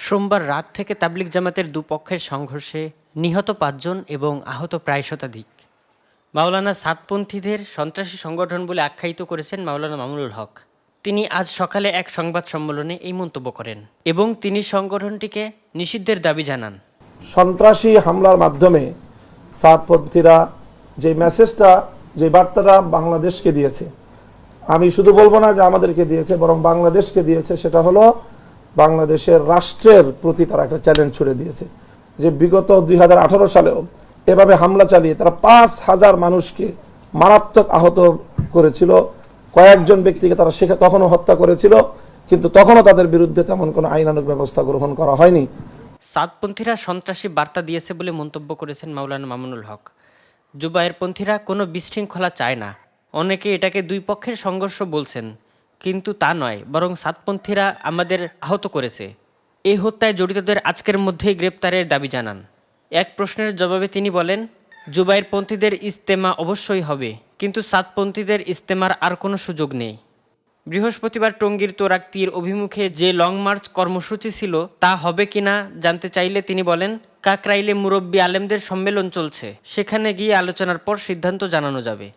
সোমবার রাত থেকে তাবলিগ জামাতের দুপক্ষের সংঘর্ষে নিহত ৫ জন এবং আহত প্রায় শতাধিক। মাওলানা সাতপন্থীদের সন্ত্রাসী সংগঠন বলে আখ্যায়িত করেছেন মাওলানা মামুনুল হক। তিনি আজ সকালে এক সংবাদ সম্মেলনে এই মন্তব্য করেন এবং তিনি সংগঠনটিকে নিষিদ্ধের দাবি জানান। সন্ত্রাসী হামলার মাধ্যমে সাতপন্থীরা যে মেসেজটা, যে বার্তাটা বাংলাদেশকে দিয়েছে, আমি শুধু বলবো না যে আমাদেরকে দিয়েছে, বরং বাংলাদেশকে দিয়েছে, সেটা হলো বাংলাদেশের রাষ্ট্রের প্রতি তারা একটা চ্যালেঞ্জ ছুড়ে দিয়েছে যে বিগত 2018 সালেও এভাবে হামলা চালিয়ে তারা 5,000 মানুষকে মারাত্মক আহত করেছিল। কয়েকজন ব্যক্তিকে তারা তখনও হত্যা করেছিল, কিন্তু তখনও তাদের বিরুদ্ধে তেমন কোনো আইনানুগ ব্যবস্থা গ্রহণ করা হয়নি। সাতপন্থীরা সন্ত্রাসী বার্তা দিয়েছে বলে মন্তব্য করেছেন মাওলানা মামুনুল হক। জুবায়েরপন্থীরা কোনো বিশৃঙ্খলা চায় না। অনেকে এটাকে দুই পক্ষের সংঘর্ষ বলছেন, কিন্তু তা নয়, বরং সাতপন্থীরা আমাদের আহত করেছে। এই হত্যায় জড়িতদের আজকের মধ্যেই গ্রেপ্তারের দাবি জানান। এক প্রশ্নের জবাবে তিনি বলেন, জুবায়েরপন্থীদের ইজতেমা অবশ্যই হবে, কিন্তু সাতপন্থীদের ইজতেমার আর কোনো সুযোগ নেই। বৃহস্পতিবার টঙ্গীর তোরাক্তীর অভিমুখে যে লং মার্চ কর্মসূচি ছিল তা হবে কিনা জানতে চাইলে তিনি বলেন, কাকরাইলে মুরব্বী আলেমদের সম্মেলন চলছে, সেখানে গিয়ে আলোচনার পর সিদ্ধান্ত জানানো যাবে।